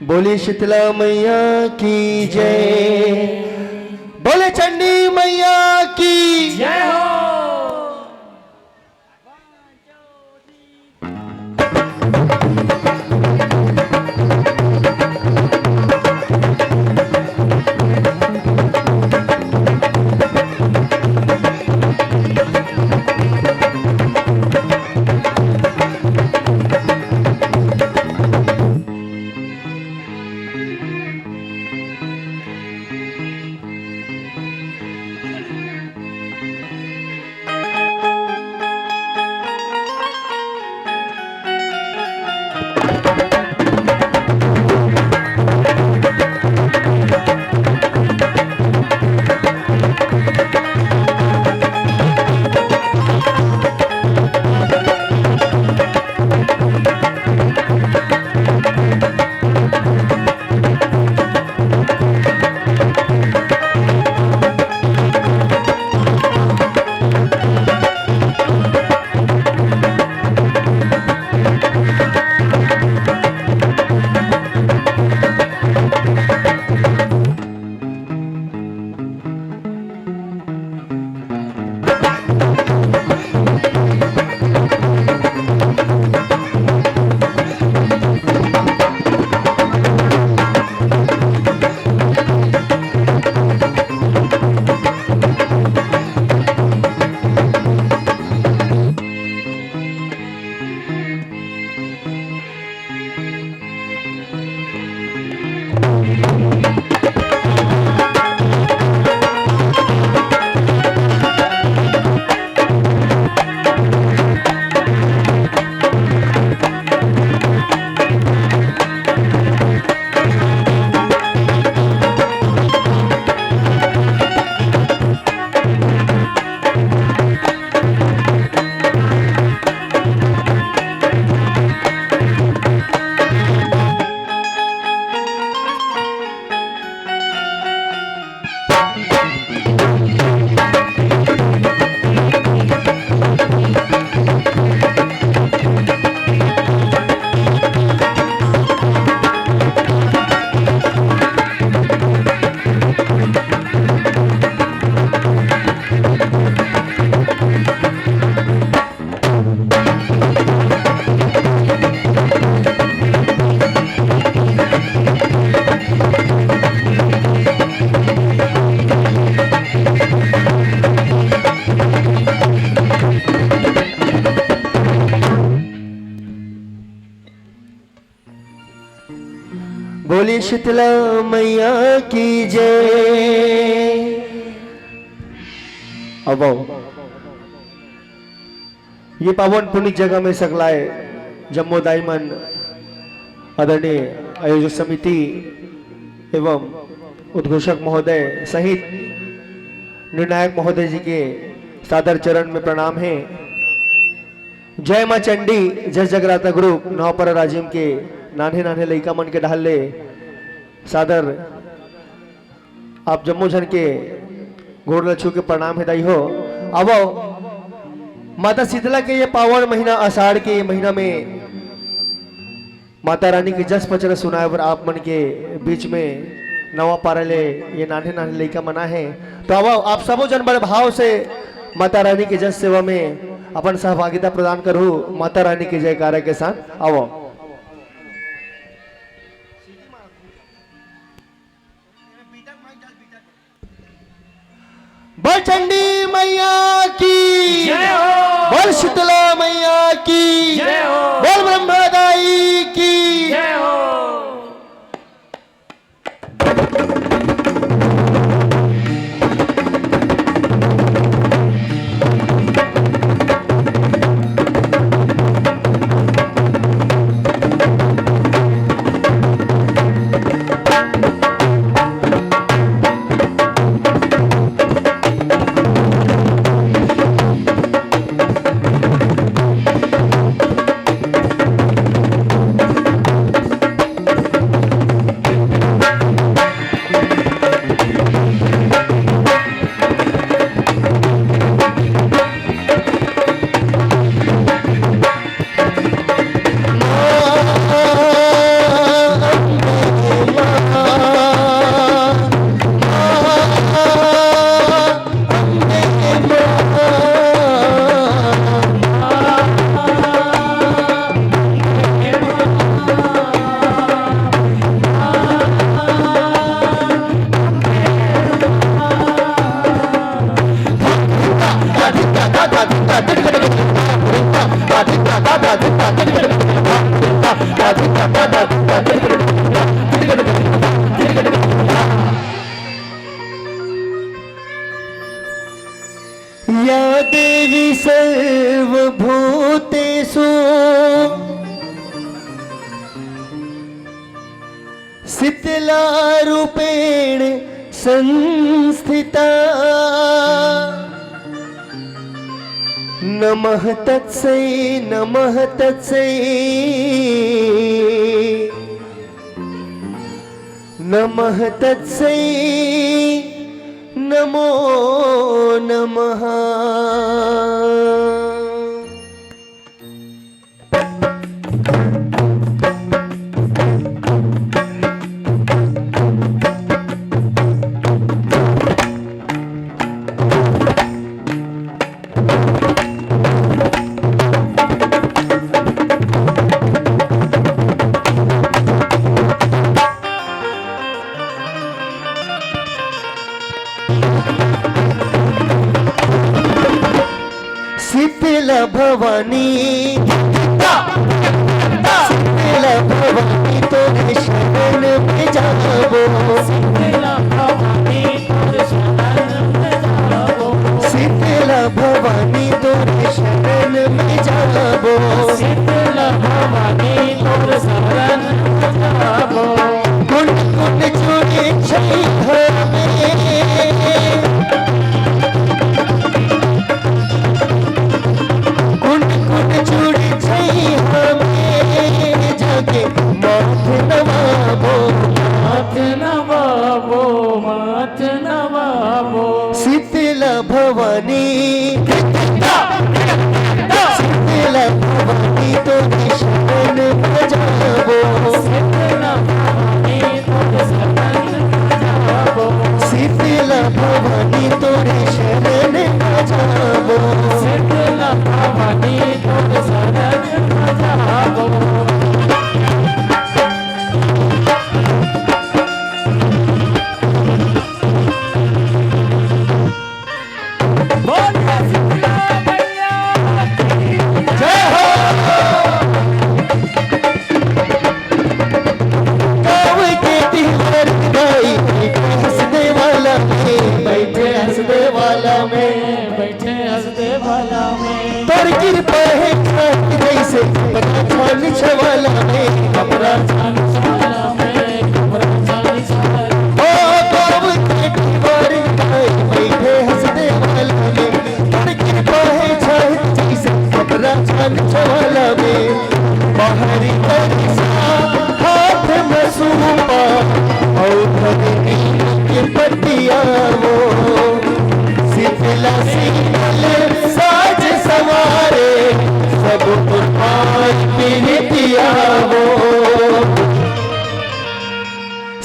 बोले शीतला मैया की जय, बोले चंडी मैया की जय हो। बोली शीतला मैया की जय। अब ये पावन पुण्य जगह में सकलाए जम्मू दाईमन आदरणीय आयोजक समिति एवं उद्घोषक महोदय सहित निर्णायक महोदय जी के सादर चरण में प्रणाम है। जय मां चंडी जय जगराता ग्रुप नौपर राजिम के नान्हे नान्हे लइका मन के ढाले सादर आप जम्मू जन के गोड़ छू के प्रणाम है दाई हो। अब माता शीतला के ये पावन महीना आषाढ़ के महीना में माता रानी की जस पचर सुनाए और आप मन के बीच में नवा पारले ये नान्हे नान्हे लइका मना है। तो अब आप सबो जन बड़े भाव से माता रानी की जस सेवा में अपन सहभागिता प्रदान करूँ। माता रानी के जयकारा के साथ आओ। बोल चंडी मैया की जय हो। बोल शीतला मैया की जय हो। बोल ब्रह्मदाई की जय हो। भूतेषु शीतलारूपेण संस्थिता नमः तत्सै नमः तत्सै नमः तत्सै नमो नमः। शीतला भवानी शीतला भवानी तोरे शरण में जाबो शीतला भवानी तोरे शरण में जाबो शीतला भवानी तोरे शरण में जाबो शीतला भवानी तोरे शरण में जाबो गुण गुण जोड़े छई हमें जुड़ी छई हमें जाके माथ नवाबो माथ नवाबो माथ नवाबो शीतला भवानी शीतला भवानी तोरे शरण में जाबो शीतला भवानी तोरे शरण में जाबो शीतला भवानी तोरे शरण में जाबो शीतला भवानी तोरे शरण में जाबो पर कृपा है जैसे छान छवाला में कमरा छान छवाला में कमरा छान छवाला ओ गाँव के दीवार गाए बैठे हंसने वाला में पर कृपा है जैसे कमरा छान छवाला में बाहरी परिसा हाथ में सूपा और धनी के पतिया वो शीतला शीतल साज सवारे सब कुर्बान पीरितिया वो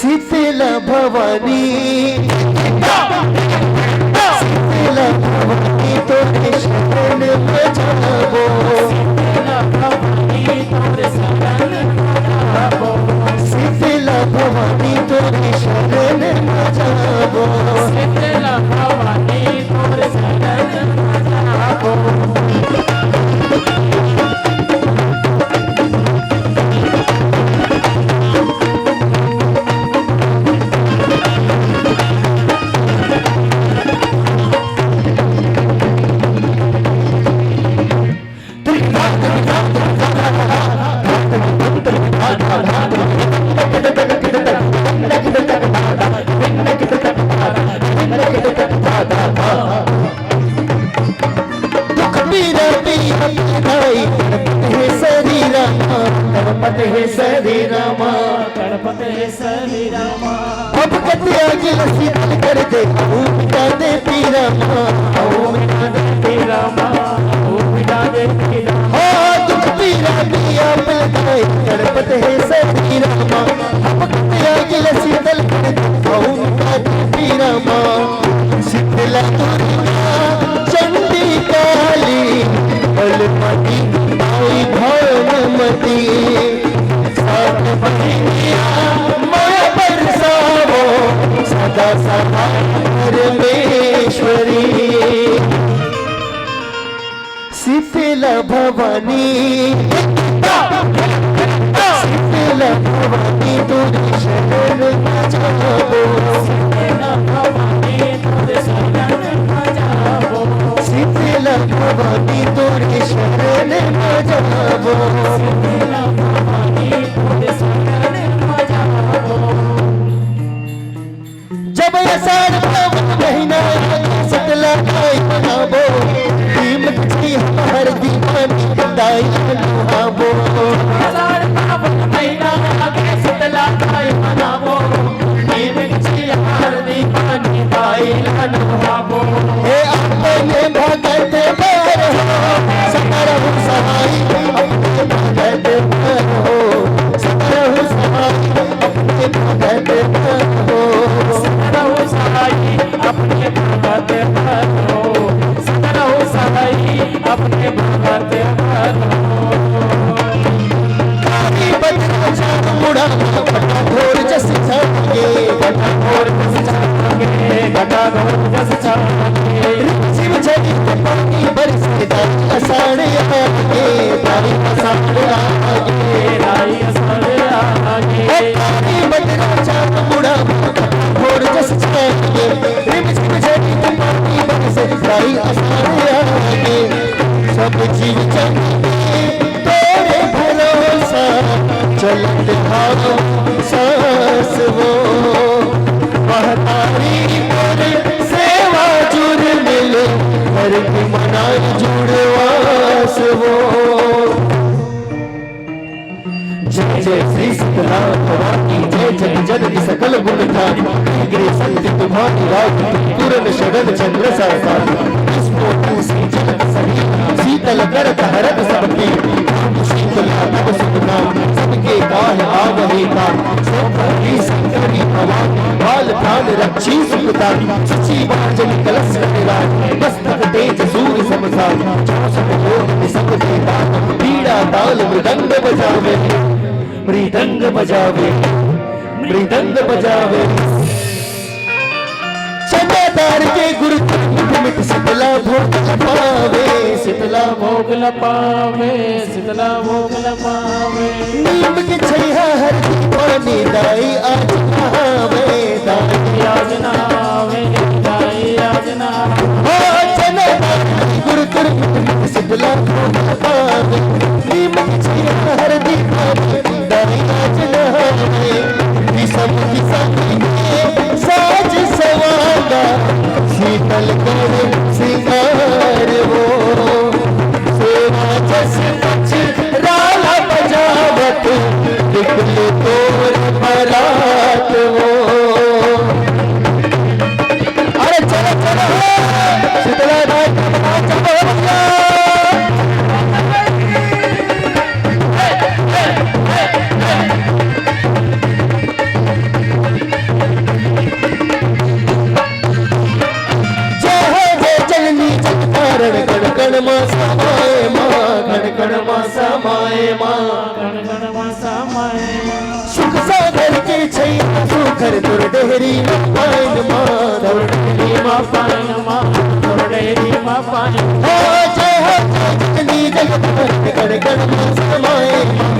शीतला भवानी शीतला भवानी तोरे शरण में जाबो शीतला भवानी तोरे शरण में जाबो शीतला भवानी तोरे शरण में जाबो शीतला भवानी तोरे शरण में जाबो गणपति है शरीरमा गणपति है शरीरमा अब कतिया गिल शीतल कर दे ओम मिटा दे पीरमा ओम मिटा दे पीरमा ओम मिटा दे पीरमा हो दुख पीरा पिया मिल गए गणपति है शरीरमा अब कतिया गिल शीतल कर दे ओम मिटा दे पीरमा शीतला दुर्गा चंडी काली बलमती आई भानुमती साथ बहिनिया माया बरसावो सदा सदा परमेश्वरी शीतला भवानी शीतला भवानी तोरे शरण में जाबो शीतला भवानी तोरे शरण में जाबो शीतला भवानी तोरे शरण में जाबो शीतला भवानी तोरे शरण में जाबो जब आषाढ़ सावन महीना शीतला माई मनाबो भीम की हर दीवानी दाई लुहाबो आषाढ़ सावन महीना आगे शीतला माई मनाबो भीम की हर दीवानी दाई लुहाबो हे अपने भगत पर हो सकरहु सहाय अपने भगत पर हो सकरहु सहाय अपने भगत पर हो सकरहु सहाय अपने भगत पर हो सकरहु सहाय अपने भगत पर हो बजना चाँद मुड़ा घटा घोर जस छागे घटा घोर जस छागे घटा घोर जस छागे शिव जगी के पानी बरसे दाई आषाढ़ आगे दाई आषाढ़ आगे राई असर आगे बजना चाँद मुड़ा घटा घोर जस छागे शिव जगी के पानी बरसे दाई आषाढ़ आगे सब जीव जगते तेरे भरोसा चलत भागो सास वो महतारी मोर सेवा जुड़ मिले हर की मनाई जुड़वास वो जय जय श्री शीतला भवानी जय जय जननी सकल गुण धारी गिरे संत तुम्हारी राज तुरन शरण चंद्र सासारी शीतल करत हरत सबके शीतला तब सुख नाम सबके काल आवहे काल सबकी संकरी भवानी बाल प्राण रक्षी सुखतानी सची वाजन कलश राज मस्तक तेज सूर्य समसार चौसठ लोक में सब देता पीड़ा ताल मृदंग बजावे मृदंग बजावे मृदंग बजावे चंदादार के गुरु मिट शीतला भोग पावे शीतला भोग लपावे शीतला भोग लपावे नीम के छैया हर दीवानी दाई आज नहावे दाई आज नावे दाई आज नावे हो चंदादार के गुरु मिट शीतला भोग पावे नीम के छैया हर दीवानी दाई आज नहावे विषम साज सवागा शीतल कर सिंगार वो सेवा जस पछ राला बजावत निकले तोर बरात वो अरे चलो चलो शीतला नाच चलो कण मा समाए माँ कण मा समाए माँ गण मा समाए सुख सागर के छैया सुखर तुर डेहरी पाइन माँ तोर डेहरी मा पाइन माँ तोर डेहरी मा पाइन हो जय हो जय जगनी जगत कण मा समाए माँ